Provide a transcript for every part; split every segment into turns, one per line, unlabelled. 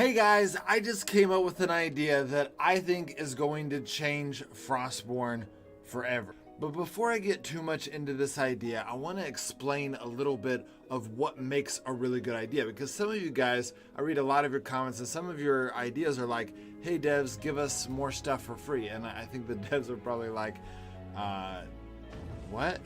Hey guys, I just came up with an idea that I think is going to change Frostborn forever. But before I get too much into this idea, I want to explain a little bit of what makes a really good idea. Because some of you guys, I read a lot of your comments and some of your ideas are like, hey devs, give us more stuff for free. And I think the devs are probably like, what?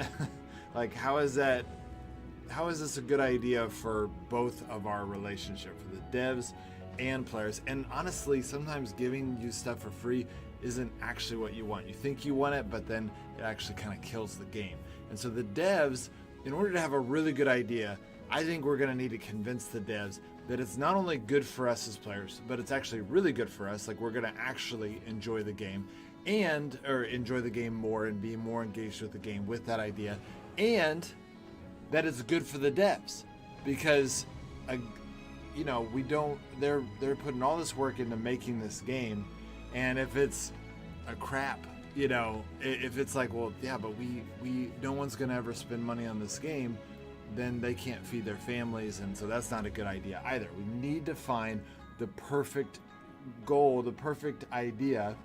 Like, how is this a good idea for both of our relationship, for the devs and players? And honestly, sometimes giving you stuff for free isn't actually what you want. You think you want it, but then it actually kind of kills the game. And so the devs, in order to have a really good idea, I think we're going to need to convince the devs that it's not only good for us as players, but it's actually really good for us. Like, we're going to actually enjoy the game or enjoy the game more and be more engaged with the game with that idea, and that it's good for the devs because they're putting all this work into making this game, and if it's a crap, if it's like, well, yeah, but we no one's gonna ever spend money on this game, then they can't feed their families, and so that's not a good idea either. We need to find the perfect goal, the perfect idea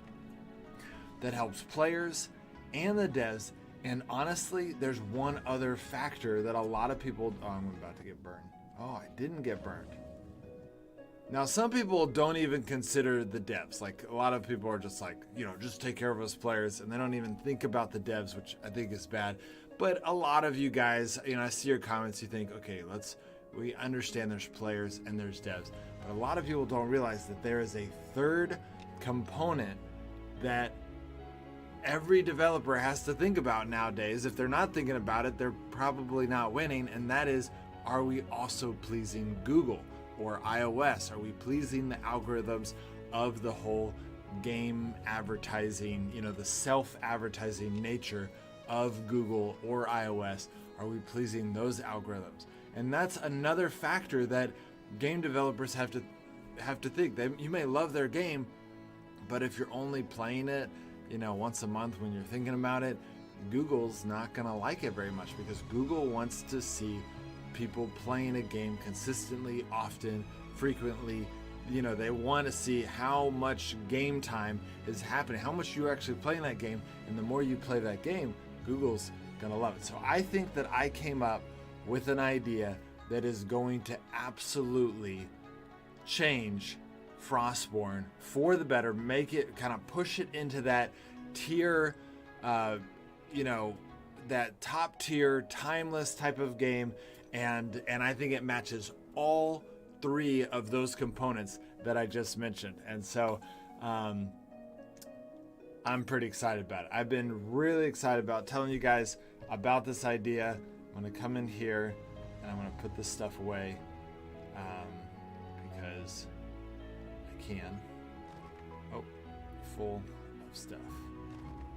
that helps players and the devs. And honestly, there's one other factor that a lot of people... Oh, I'm about to get burned. Oh, I didn't get burned. Now, some people don't even consider the devs. Like, a lot of people are just like, just take care of us players, and they don't even think about the devs, which I think is bad. But a lot of you guys, I see your comments, you think, okay, we understand there's players and there's devs. But a lot of people don't realize that there is a third component that every developer has to think about nowadays. If they're not thinking about it, they're probably not winning, and that is, are we also pleasing Google or iOS? Are we pleasing the algorithms of the whole game advertising, the self-advertising nature of Google or iOS? Are we pleasing those algorithms? And that's another factor that game developers have to think. You may love their game, but if you're only playing it once a month when you're thinking about it, Google's not gonna like it very much, because Google wants to see people playing a game consistently, often, frequently. They want to see how much game time is happening, how much you're actually playing that game, and the more you play that game, Google's gonna love it. So I think that I came up with an idea that is going to absolutely change Frostborn for the better, make it kind of push it into that tier, that top tier, timeless type of game, and I think it matches all three of those components that I just mentioned. And so I'm pretty excited about it. I've been really excited about telling you guys about this idea. I'm going to come in here and I'm going to put this stuff away because can. Oh, full of stuff,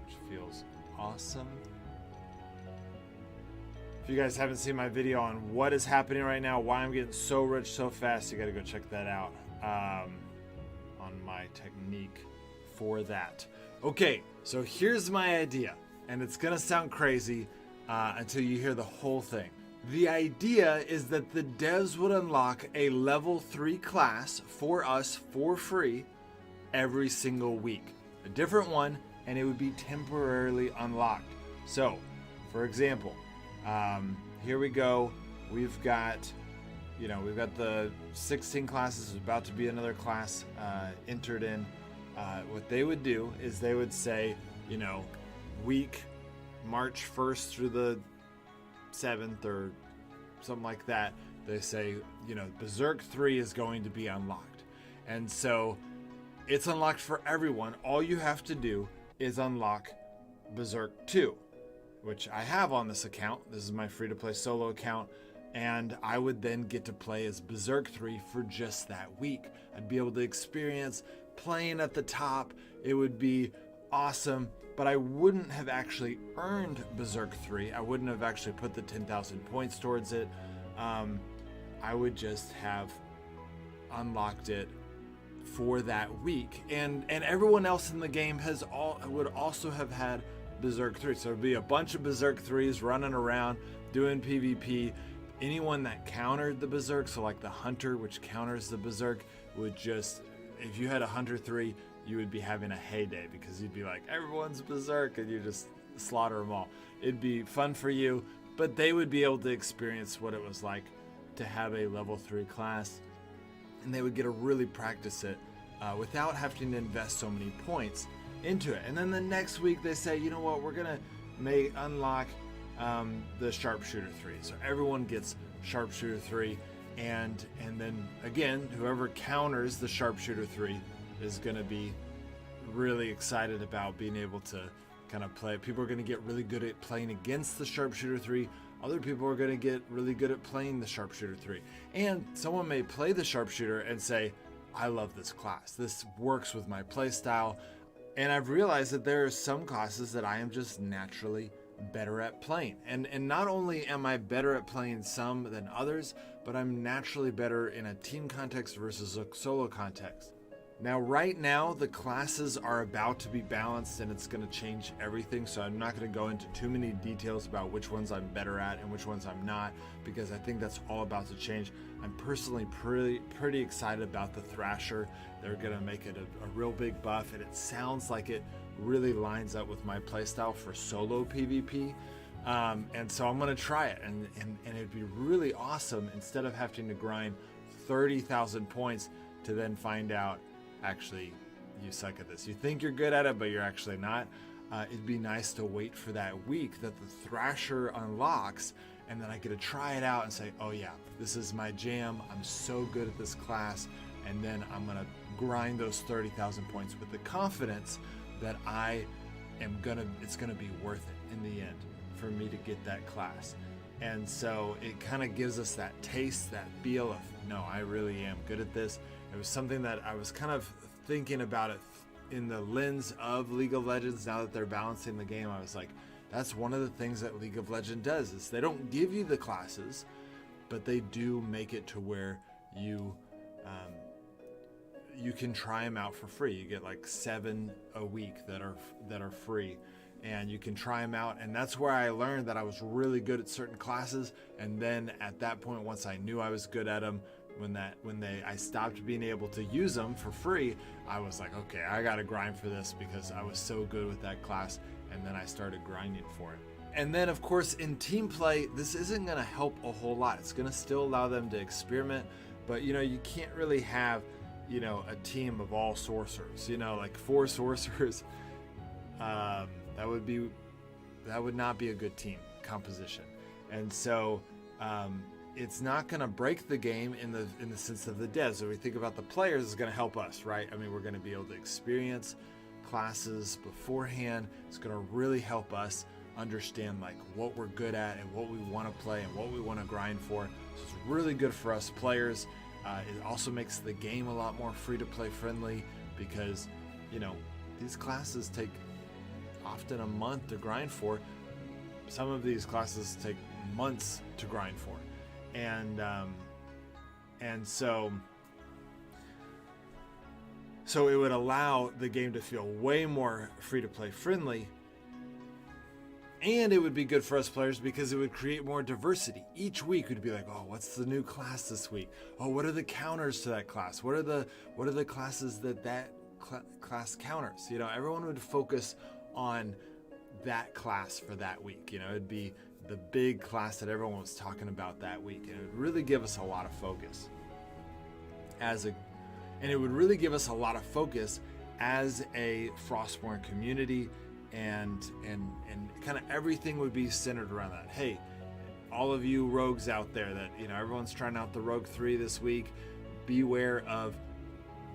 which feels awesome. If you guys haven't seen my video on what is happening right now, why I'm getting so rich so fast, you got to go check that out on my technique for that. Okay, so here's my idea, and it's gonna sound crazy until you hear the whole thing. The idea is that the devs would unlock a level 3 class for us for free every single week. A different one, and it would be temporarily unlocked. So, for example, here we go. We've got the 16 classes. There's about to be another class entered in. What they would do is they would say, week March 1st through the 7th or something like that, they say, Berserk 3 is going to be unlocked. And so it's unlocked for everyone. All you have to do is unlock Berserk 2, which I have on this account. This is my free-to-play solo account, and I would then get to play as Berserk 3 for just that week. I'd be able to experience playing at the top. It would be awesome. But I wouldn't have actually earned Berserk 3. I wouldn't have actually put the 10,000 points towards it. I would just have unlocked it for that week. And everyone else in the game would also have had Berserk 3. So it'd be a bunch of Berserk 3s running around doing PvP. anyone that countered the Berserk, so like the Hunter, which counters the Berserk, would just, if you had a Hunter 3, you would be having a heyday because you'd be like, everyone's Berserk, and you just slaughter them all. It'd be fun for you, but they would be able to experience what it was like to have a level 3 class, and they would get to really practice it without having to invest so many points into it. And then the next week they say, you know what, we're gonna unlock the Sharpshooter 3. So everyone gets Sharpshooter 3, and then again, whoever counters the Sharpshooter 3 is gonna be really excited about being able to kind of play. People are gonna get really good at playing against the Sharpshooter 3. Other people are going to get really good at playing the Sharpshooter 3. And someone may play the Sharpshooter and say, I love this class. This works with my play style. And I've realized that there are some classes that I am just naturally better at playing. And not only am I better at playing some than others, but I'm naturally better in a team context versus a solo context. Now, right now, the classes are about to be balanced, and it's going to change everything, so I'm not going to go into too many details about which ones I'm better at and which ones I'm not, because I think that's all about to change. I'm personally pretty excited about the Thrasher. They're going to make it a real big buff, and it sounds like it really lines up with my playstyle for solo PvP. And so I'm going to try it, and it'd be really awesome, instead of having to grind 30,000 points to then find out, actually, you suck at this. You think you're good at it, but you're actually not. It'd be nice to wait for that week that the Thrasher unlocks, and then I get to try it out and say, oh yeah, this is my jam. I'm so good at this class. And then I'm going to grind those 30,000 points with the confidence that it's going to be worth it in the end for me to get that class. And so it kind of gives us that taste, that feel of, no, I really am good at this. It was something that I was kind of thinking about it in the lens of League of Legends. Now that they're balancing the game, I was like, that's one of the things that League of Legends does, is they don't give you the classes, but they do make it to where you can try them out for free. You get like 7 a week that are free, and you can try them out. And that's where I learned that I was really good at certain classes. And then at that point, once I knew I was good at them, I stopped being able to use them for free, I was like, okay, I gotta grind for this because I was so good with that class. And then I started grinding for it. And then of course in team play, this isn't gonna help a whole lot. It's gonna still allow them to experiment, but you can't really have a team of all sorcerers, like 4 sorcerers. That would not be a good team composition. And so it's not going to break the game in the sense of the devs. So we think about the players, is going to help us, right? I mean, we're going to be able to experience classes beforehand. It's going to really help us understand like what we're good at and what we want to play and what we want to grind for. So it's really good for us players. It also makes the game a lot more free-to-play friendly, because these classes take often a month to grind for. Some of these classes take months to grind for. And so it would allow the game to feel way more free-to-play friendly, and it would be good for us players because it would create more diversity. Each week we'd be like, oh, what's the new class this week? Oh, what are the counters to that class? What are the classes that class counters? Everyone would focus on that class for that week. It'd be the big class that everyone was talking about that week, and it would really give us a lot of focus as a Frostborn community, and kind of everything would be centered around that. Hey, all of you rogues out there that everyone's trying out the Rogue 3 this week, beware of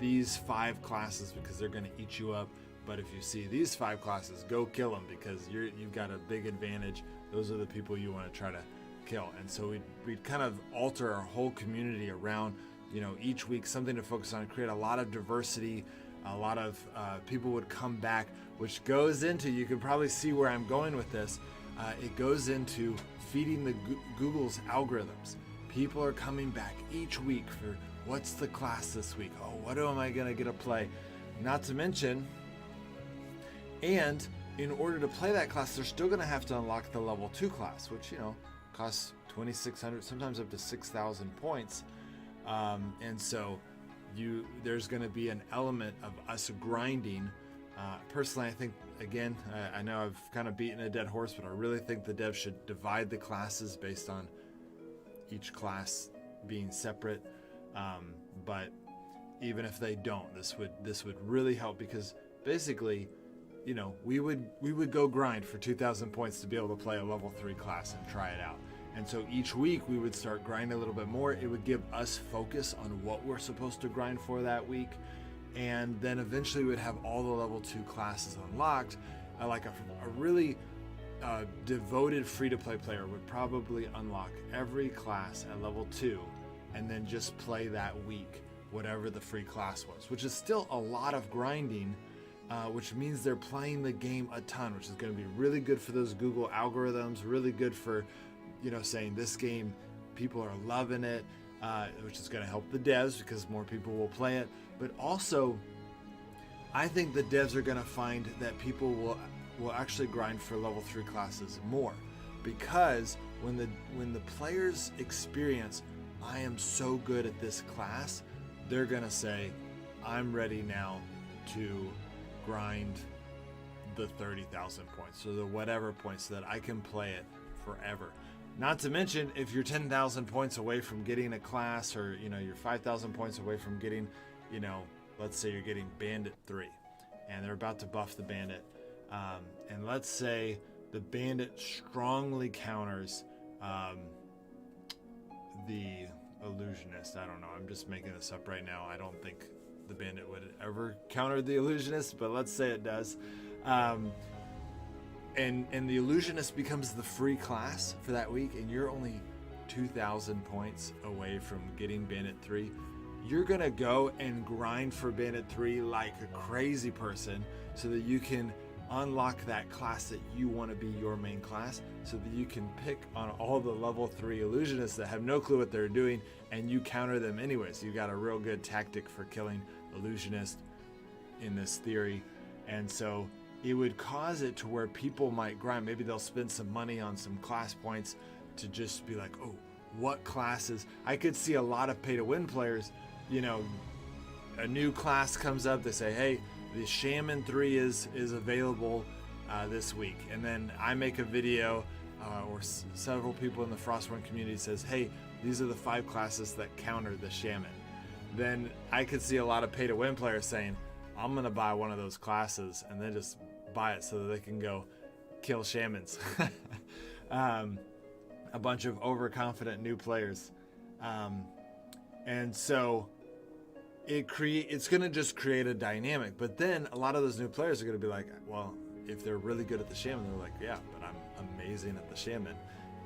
these 5 classes because they're going to eat you up. But if you see these 5 classes, go kill them because you've got a big advantage. Those are the people you want to try to kill. And so we'd kind of alter our whole community around, each week something to focus on, create a lot of diversity. A lot of people would come back, which goes into, you can probably see where I'm going with this. It goes into feeding the Google's algorithms. People are coming back each week for what's the class this week? Oh, what am I going to get to play? Not to mention, and in order to play that class, they're still going to have to unlock the level 2 class, which, costs 2,600, sometimes up to 6,000 points. And so there's going to be an element of us grinding. Personally, I think, again, I know I've kind of beaten a dead horse, but I really think the devs should divide the classes based on each class being separate. But even if they don't, this would really help, because basically, you know, we would go grind for 2,000 points to be able to play a level 3 class and try it out. And so each week we would start grinding a little bit more. It would give us focus on what we're supposed to grind for that week. And then eventually we'd have all the level 2 classes unlocked. Like a really devoted free-to-play player would probably unlock every class at level 2 and then just play that week whatever the free class was, which is still a lot of grinding, which means they're playing the game a ton, which is going to be really good for those Google algorithms, really good for, you know, saying this game, people are loving it, which is going to help the devs because more people will play it. But also, I think the devs are going to find that people will actually grind for level 3 classes more, because when the players experience, I am so good at this class, they're going to say, I'm ready now to grind the 30,000 points or the whatever points so that I can play it forever. Not to mention, if you're 10,000 points away from getting a class, or, you know, you're 5,000 points away from getting, you know, let's say you're getting Bandit 3 and they're about to buff the Bandit. And let's say the Bandit strongly counters the Illusionist. I don't know. I'm just making this up right now. I don't think the Bandit would ever counter the Illusionist, but let's say it does. And the Illusionist becomes the free class for that week, and you're only 2,000 points away from getting Bandit 3. You're gonna go and grind for Bandit 3 like a crazy person so that you can unlock that class that you want to be your main class, so that you can pick on all the level 3 illusionists that have no clue what they're doing, and you counter them anyways. You got a real good tactic for killing illusionist in this theory. And so it would cause it to where people might grind. Maybe they'll spend some money on some class points to just be like, oh, what classes? I could see a lot of pay to win players, you know, a new class comes up, they say, hey, the Shaman 3 is available this week. And then I make a video, or several people in the Frostborn community says, hey, these are the 5 classes that counter the Shaman. Then I could see a lot of pay to win players saying, I'm gonna buy one of those classes, and then just buy it so that they can go kill Shamans. A bunch of overconfident new players. And so it's going to just create a dynamic. But then a lot of those new players are going to be like, well, if they're really good at the Shaman, they're like, yeah, but I'm amazing at the Shaman.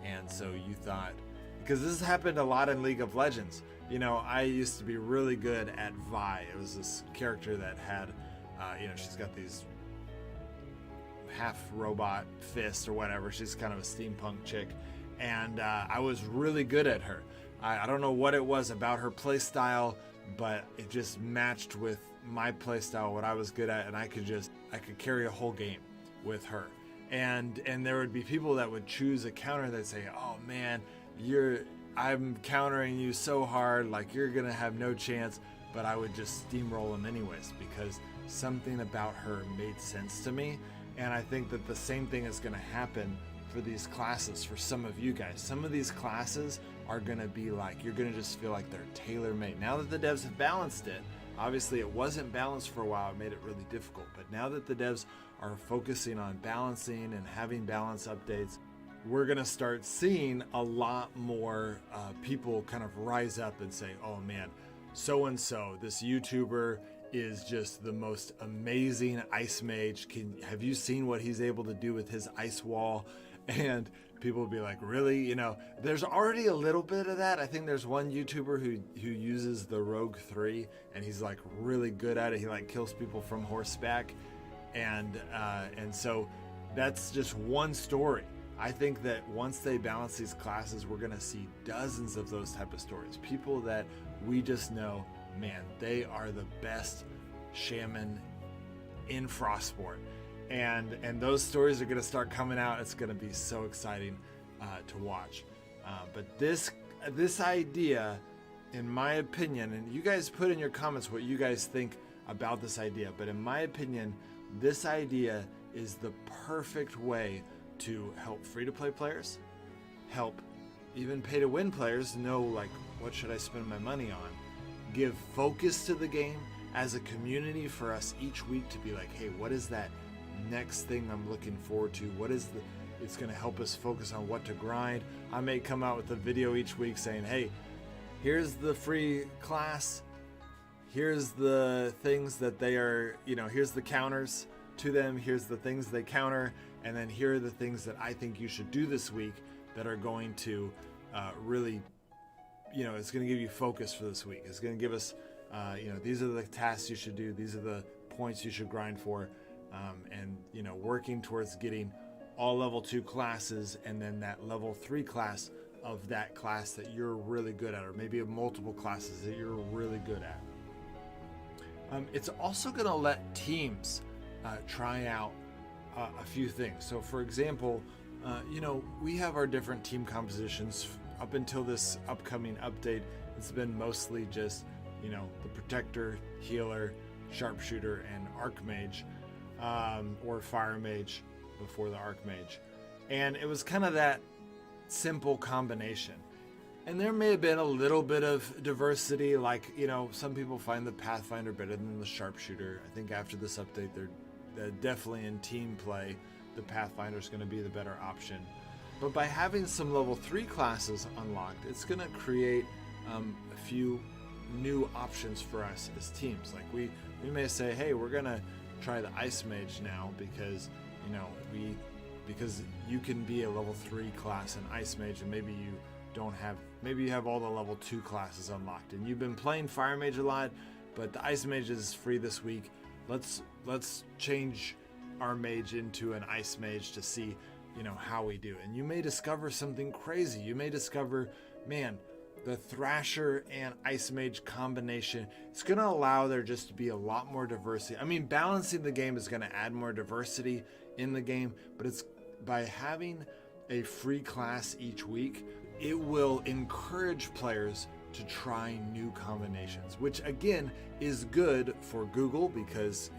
And so you thought, because this has happened a lot in League of Legends. You know, I used to be really good at Vi. It was this character that had, you know, she's got these half robot fists or whatever. She's kind of a steampunk chick. And I was really good at her. I don't know what it was about her play style, but it just matched with my play style, what I was good at, and I could carry a whole game with her. And there would be people that would choose a counter that say, oh man, I'm countering you so hard, like you're gonna have no chance. But I would just steamroll them anyways, because something about her made sense to me. And I think that the same thing is gonna happen for these classes for some of you guys. Some of these classes are gonna be like, you're gonna just feel like they're tailor-made. Now that the devs have balanced it, obviously it wasn't balanced for a while, it made it really difficult. But now that the devs are focusing on balancing and having balance updates, we're gonna start seeing a lot more people kind of rise up and say, oh man, so-and-so, this YouTuber is just the most amazing ice mage. Have you seen what he's able to do with his ice wall? And people will be like, really? You know, there's already a little bit of that. I think there's one YouTuber who uses the Rogue 3, and he's like really good at it. He like kills people from horseback. And so that's just one story. I think that once they balance these classes, we're gonna see dozens of those type of stories. People that we just know, man, they are the best shaman in Frostborn. And those stories are going to start coming out. It's going to be so exciting to watch. But this idea, in my opinion, and you guys put in your comments what you guys think about this idea, but in my opinion, this idea is the perfect way to help free-to-play players, help even pay-to-win players know, like, what should I spend my money on, give focus to the game as a community for us each week to be like, hey, what is that next thing I'm looking forward to? What is it's going to help us focus on what to grind. I may come out with a video each week saying, hey, here's the free class, here's the things that they are, here's the counters to them, here's the things they counter, and then here are the things that I think you should do this week that are going to really, it's going to give you focus for this week. It's going to give us, these are the tasks you should do, these are the points you should grind for, and working towards getting all level 2 classes, and then that level 3 class of that class that you're really good at, or maybe multiple classes that you're really good at. It's also going to let teams try out a few things. So for example, we have our different team compositions. Up until this upcoming update, it's been mostly just, the protector, healer, sharpshooter, and archmage, or fire mage before the archmage. And it was kind of that simple combination. And there may have been a little bit of diversity, like, some people find the Pathfinder better than the sharpshooter. I think after this update, they're definitely in team play, the Pathfinder is going to be the better option. But by having some level 3 classes unlocked, it's going to create a few new options for us as teams. Like we may say, hey, we're going to try the Ice Mage now because because you can be a level 3 class in Ice Mage, and maybe you have all the level 2 classes unlocked, and you've been playing Fire Mage a lot, but the Ice Mage is free this week. Let's change our mage into an Ice Mage to see how we do. And you may discover something crazy. You may discover, man, the Thrasher and Ice Mage combination, it's going to allow there just to be a lot more diversity. I mean, balancing the game is going to add more diversity in the game, but it's by having a free class each week, it will encourage players to try new combinations, which again is good for Google because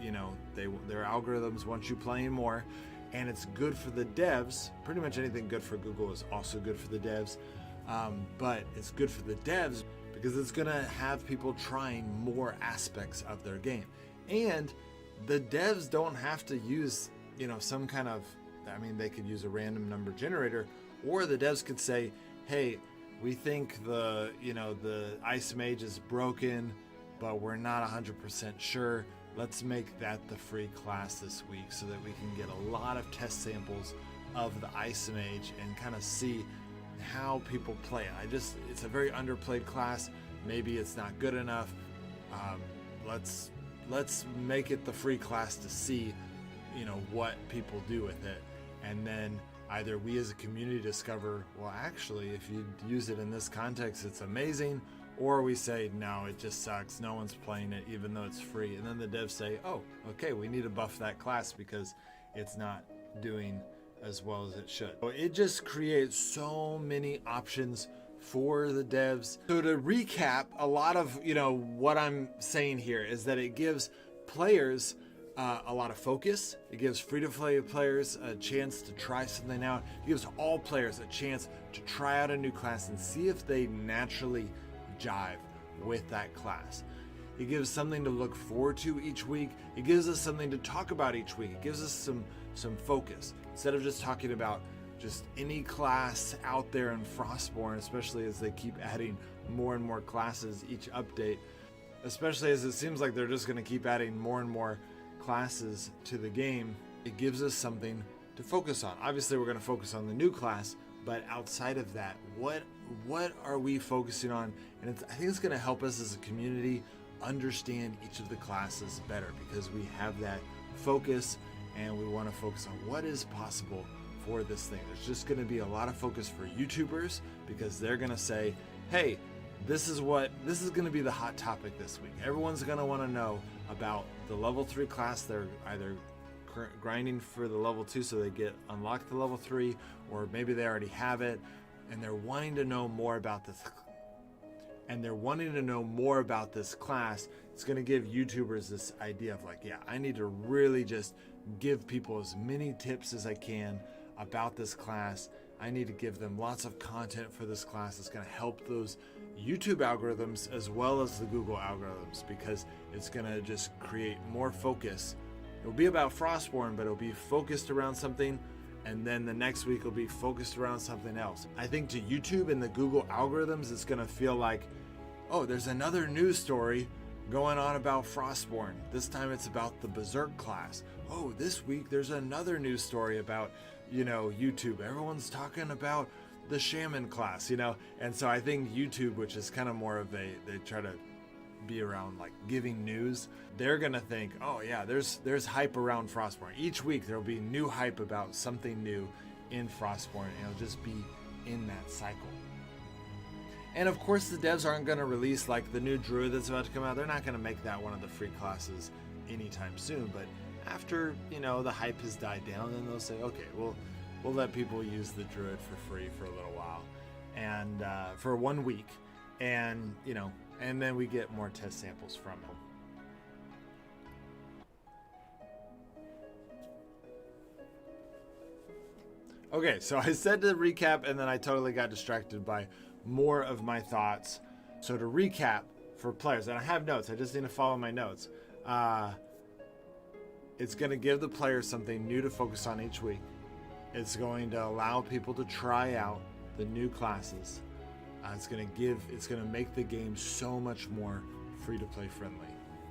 their algorithms want you playing more, and it's good for the devs. Pretty much anything good for Google is also good for the devs, but it's good for the devs because it's gonna have people trying more aspects of their game, and the devs don't have to use some kind of, they could use a random number generator, or the devs could say, hey, we think the Ice Mage is broken, but we're not 100% sure. Let's make that the free class this week so that we can get a lot of test samples of the Ice Mage and kind of see how people play it. It's a very underplayed class. Maybe it's not good enough. Let's make it the free class to see what people do with it, and then either we as a community discover, well, actually, if you use it in this context, it's amazing, or we say, no, it just sucks, no one's playing it even though it's free, and then the devs say, oh, okay, we need to buff that class because it's not doing as well as it should. So it just creates so many options for the devs. So to recap, a lot of what I'm saying here is that it gives players a lot of focus. It gives free-to-play players a chance to try something out. It gives all players a chance to try out a new class and see if they naturally jive with that class. It gives something to look forward to each week. It gives us something to talk about each week. It gives us some focus. Instead of just talking about just any class out there in Frostborn, especially as they keep adding more and more classes each update, especially as it seems like they're just going to keep adding more and more classes to the game, it gives us something to focus on. Obviously, we're going to focus on the new class, but outside of that, what are we focusing on? And I think it's going to help us as a community understand each of the classes better because we have that focus and we want to focus on what is possible for this thing. There's just going to be a lot of focus for YouTubers because they're going to say, hey, this is going to be the hot topic this week. Everyone's going to want to know about the level 3 class they're either grinding for the level 2 so they get unlocked the level 3, or maybe they already have it, and they're wanting to know more about this. And they're wanting to know more about this class. It's going to give YouTubers this idea of like, yeah, I need to really just give people as many tips as I can about this class. I need to give them lots of content for this class. It's going to help those YouTube algorithms as well as the Google algorithms, because it's going to just create more focus. It'll be about Frostborn, but it'll be focused around something, and then the next week will be focused around something else. I think to YouTube and the Google algorithms, it's going to feel like, oh, there's another news story going on about Frostborn. This time it's about the Berserk class. Oh, this week there's another news story about, YouTube. Everyone's talking about the Shaman class, And so I think YouTube, which is kind of more of they try to be around like giving news, they're gonna think, oh yeah, there's hype around Frostborn. Each week there'll be new hype about something new in Frostborn, and it'll just be in that cycle. And of course the devs aren't going to release like the new druid that's about to come out. They're not going to make that one of the free classes anytime soon, but after the hype has died down, then they'll say, okay, we'll let people use the druid for free for a little while, and for 1 week, and and then we get more test samples from him. Okay, so I said to recap, and then I totally got distracted by more of my thoughts. So to recap for players, and I have notes, I just need to follow my notes. It's going to give the players something new to focus on each week. It's going to allow people to try out the new classes. It's going to make the game so much more free-to-play friendly.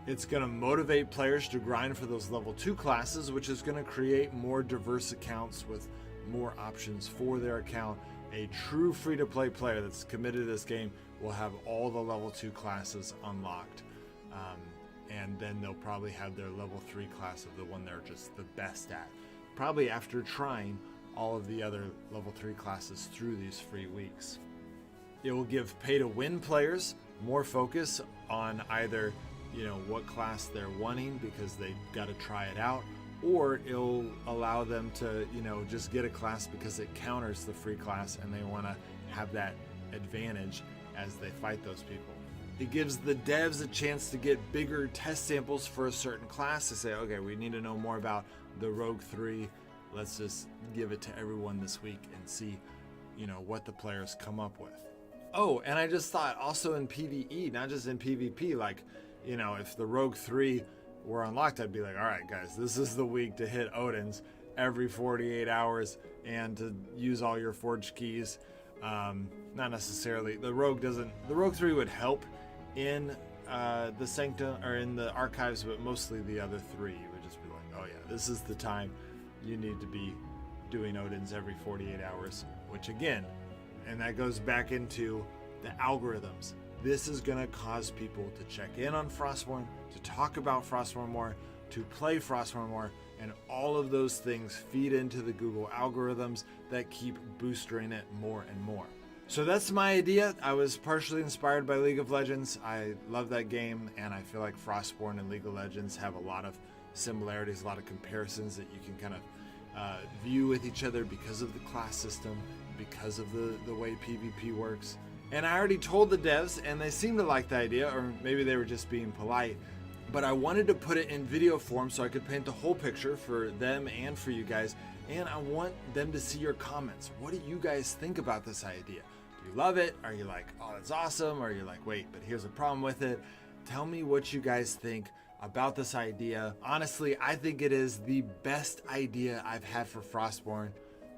It's going to motivate players to grind for those level 2 classes, which is going to create more diverse accounts with more options for their account. A true free-to-play player that's committed to this game will have all the level 2 classes unlocked, and then they'll probably have their level 3 class of the one they're just the best at, probably after trying all of the other level 3 classes through these free weeks. It will give pay-to-win players more focus on either what class they're wanting because they got to try it out, or it'll allow them to just get a class because it counters the free class and they want to have that advantage as they fight those people. It gives the devs a chance to get bigger test samples for a certain class to say, okay, we need to know more about the Rogue 3. Let's just give it to everyone this week and see what the players come up with. Oh, and I just thought also in PvE, not just in PvP, like if the Rogue 3 were unlocked, I'd be like, all right guys, this is the week to hit Odin's every 48 hours and to use all your forged keys. Not necessarily the Rogue 3 would help in the Sanctum or in the archives, but mostly the other 3 would just be like, oh yeah, this is the time you need to be doing Odin's every 48 hours, which again, and that goes back into the algorithms. This is going to cause people to check in on Frostborn, to talk about Frostborn more, to play Frostborn more, and all of those things feed into the Google algorithms that keep boosting it more and more. So that's my idea. I was partially inspired by League of Legends. I love that game, and I feel like Frostborn and League of Legends have a lot of similarities, a lot of comparisons that you can kind of view with each other because of the class system, because of the way PvP works. And I already told the devs, and they seemed to like the idea, or maybe they were just being polite, but I wanted to put it in video form so I could paint the whole picture for them and for you guys, and I want them to see your comments. What do you guys think about this idea? Do you love it? Are you like, oh, that's awesome? Or are you like, wait, but here's a problem with it? Tell me what you guys think about this idea. Honestly, I think it is the best idea I've had for Frostborn,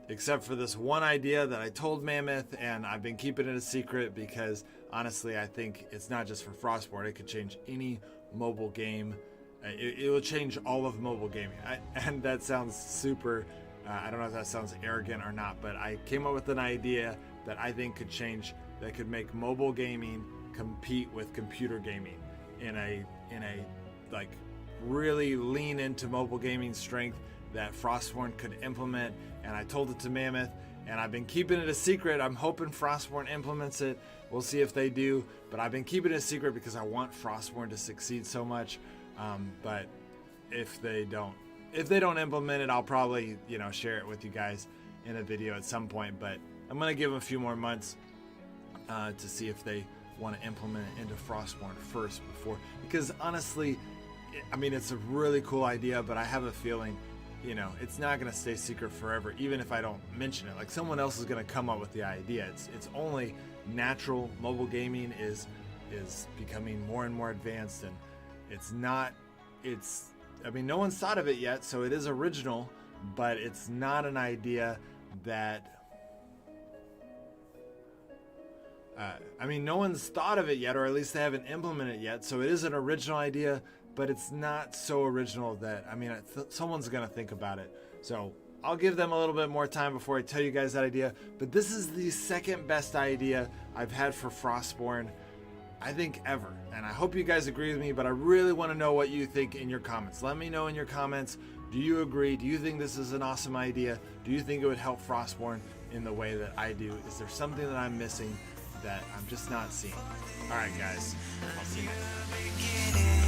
except for this one idea that I told Mammoth, and I've been keeping it a secret because honestly, I think it's not just for Frostborn. It could change any mobile game. It will change all of mobile gaming. And that sounds super, I don't know if that sounds arrogant or not, but I came up with an idea that I think could change, that could make mobile gaming compete with computer gaming in a like really lean into mobile gaming strength that Frostborn could implement. And I told it to Mammoth, and I've been keeping it a secret. I'm hoping Frostborn implements it. We'll see if they do, but I've been keeping it a secret because I want Frostborn to succeed so much. But if they don't implement it, I'll probably share it with you guys in a video at some point. But I'm gonna give them a few more months to see if they want to implement it into Frostborn first before, because honestly, I mean, it's a really cool idea, but I have a feeling, you know, it's not going to stay secret forever, even if I don't mention it. Like, someone else is going to come up with the idea. It's only natural. Mobile gaming is becoming more and more advanced, and I mean, no one's thought of it yet, so it is original, but it's not an idea that I mean, no one's thought of it yet, or at least they haven't implemented it yet, so it is an original idea, but it's not so original that, I mean, someone's going to think about it. So I'll give them a little bit more time before I tell you guys that idea, but this is the second best idea I've had for Frostborn, I think, ever. And I hope you guys agree with me, but I really want to know what you think in your comments. Let me know in your comments. Do you agree? Do you think this is an awesome idea? Do you think it would help Frostborn in the way that I do? Is there something that I'm missing that I'm just not seeing? All right, guys, I'll see you next time.